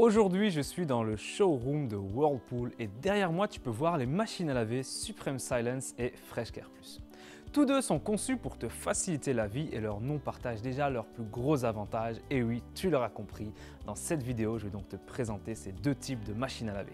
Aujourd'hui, je suis dans le showroom de Whirlpool et derrière moi, tu peux voir les machines à laver Supreme Silence et FreshCare Plus. Tous deux sont conçus pour te faciliter la vie et leurs noms partagent déjà leurs plus gros avantages. Et oui, tu l'auras compris, dans cette vidéo, je vais donc te présenter ces deux types de machines à laver.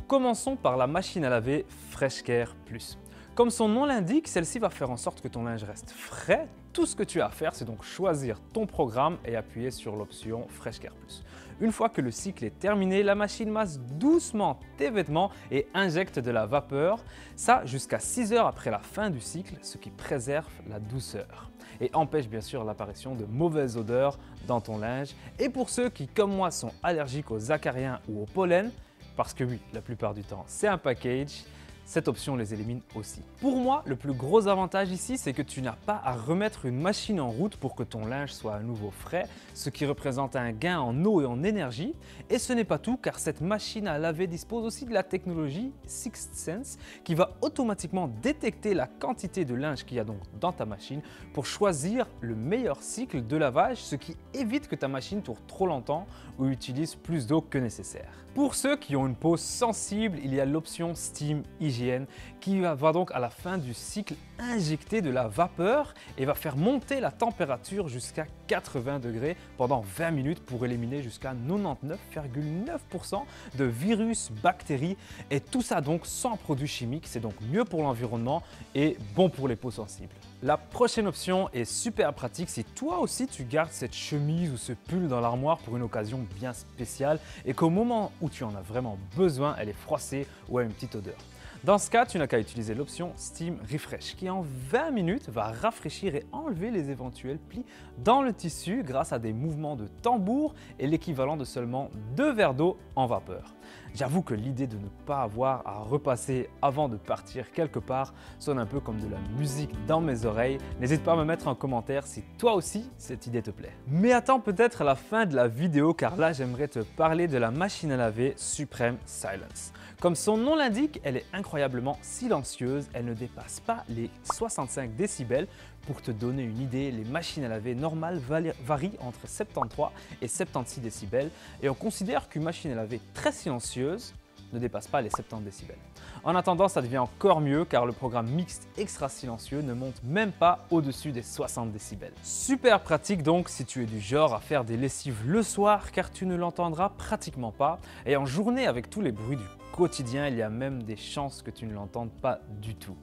Commençons par la machine à laver FreshCare Plus. Comme son nom l'indique, celle-ci va faire en sorte que ton linge reste frais. Tout ce que tu as à faire, c'est donc choisir ton programme et appuyer sur l'option FreshCare Plus. Une fois que le cycle est terminé, la machine masse doucement tes vêtements et injecte de la vapeur, ça jusqu'à 6 heures après la fin du cycle, ce qui préserve la douceur et empêche bien sûr l'apparition de mauvaises odeurs dans ton linge. Et pour ceux qui, comme moi, sont allergiques aux acariens ou au pollen, parce que oui, la plupart du temps, c'est un package, cette option les élimine aussi. Pour moi, le plus gros avantage ici, c'est que tu n'as pas à remettre une machine en route pour que ton linge soit à nouveau frais, ce qui représente un gain en eau et en énergie. Et ce n'est pas tout, car cette machine à laver dispose aussi de la technologie Sixth Sense qui va automatiquement détecter la quantité de linge qu'il y a donc dans ta machine pour choisir le meilleur cycle de lavage, ce qui évite que ta machine tourne trop longtemps ou utilise plus d'eau que nécessaire. Pour ceux qui ont une peau sensible, il y a l'option Steam Hygiene qui va donc à la fin du cycle injecter de la vapeur et va faire monter la température jusqu'à 80 degrés pendant 20 minutes pour éliminer jusqu'à 99,9% de virus, bactéries et tout ça donc sans produits chimiques. C'est donc mieux pour l'environnement et bon pour les peaux sensibles. La prochaine option est super pratique si toi aussi tu gardes cette chemise ou ce pull dans l'armoire pour une occasion bien spéciale et qu'au moment où tu en as vraiment besoin, elle est froissée ou a une petite odeur. Dans ce cas, tu n'as qu'à utiliser l'option Steam Refresh qui en 20 minutes va rafraîchir et enlever les éventuels plis dans le tissu grâce à des mouvements de tambour et l'équivalent de seulement 2 verres d'eau en vapeur. J'avoue que l'idée de ne pas avoir à repasser avant de partir quelque part sonne un peu comme de la musique dans mes oreilles. N'hésite pas à me mettre en commentaire si toi aussi cette idée te plaît. Mais attends peut-être à la fin de la vidéo car là j'aimerais te parler de la machine à laver Supreme Silence. Comme son nom l'indique, elle est incroyablement silencieuse, elle ne dépasse pas les 65 décibels. Pour te donner une idée, les machines à laver normales varient entre 73 et 76 décibels et on considère qu'une machine à laver très silencieuse ne dépasse pas les 70 décibels. En attendant, ça devient encore mieux car le programme mixte extra silencieux ne monte même pas au-dessus des 60 décibels. Super pratique donc si tu es du genre à faire des lessives le soir car tu ne l'entendras pratiquement pas et en journée avec tous les bruits du quotidien, il y a même des chances que tu ne l'entendes pas du tout.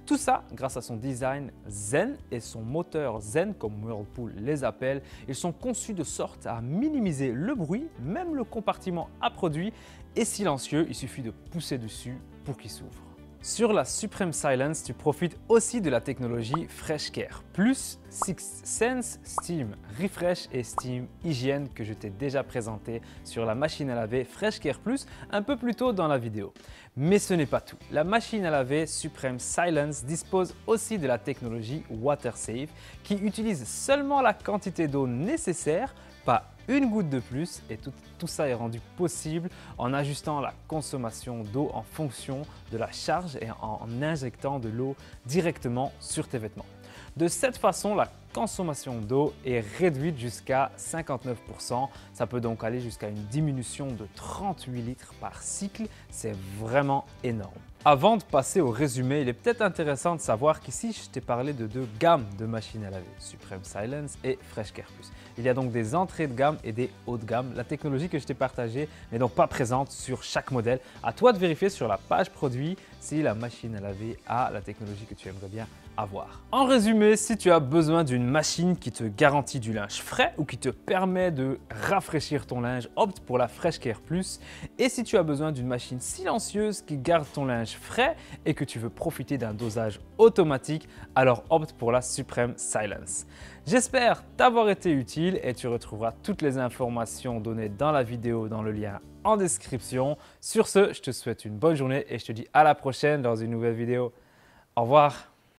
Tout ça grâce à son design zen et son moteur zen comme Whirlpool les appelle. Ils sont conçus de sorte à minimiser le bruit, même le compartiment à produit est silencieux, il suffit de pousser dessus pour qu'il s'ouvre. Sur la Supreme Silence, tu profites aussi de la technologie FreshCare Plus, Sixth Sense, Steam Refresh et Steam Hygiene que je t'ai déjà présenté sur la machine à laver FreshCare Plus un peu plus tôt dans la vidéo. Mais ce n'est pas tout. La machine à laver Supreme Silence dispose aussi de la technologie WaterSave qui utilise seulement la quantité d'eau nécessaire, pas une goutte de plus et tout ça est rendu possible en ajustant la consommation d'eau en fonction de la charge et en injectant de l'eau directement sur tes vêtements. De cette façon, la consommation d'eau est réduite jusqu'à 59%. Ça peut donc aller jusqu'à une diminution de 38 litres par cycle. C'est vraiment énorme. Avant de passer au résumé, il est peut-être intéressant de savoir qu'ici, je t'ai parlé de deux gammes de machines à laver, Supreme Silence et FreshCare Plus. Il y a donc des entrées de gamme et des hauts de gamme. La technologie que je t'ai partagée n'est donc pas présente sur chaque modèle. À toi de vérifier sur la page produit si la machine à laver a la technologie que tu aimerais bien avoir. En résumé, si tu as besoin d'une machine qui te garantit du linge frais ou qui te permet de rafraîchir ton linge, opte pour la FreshCare Plus. Et si tu as besoin d'une machine silencieuse qui garde ton linge frais et que tu veux profiter d'un dosage automatique, alors opte pour la Supreme Silence. J'espère t'avoir été utile et tu retrouveras toutes les informations données dans la vidéo dans le lien en description. Sur ce, je te souhaite une bonne journée et je te dis à la prochaine dans une nouvelle vidéo. Au revoir.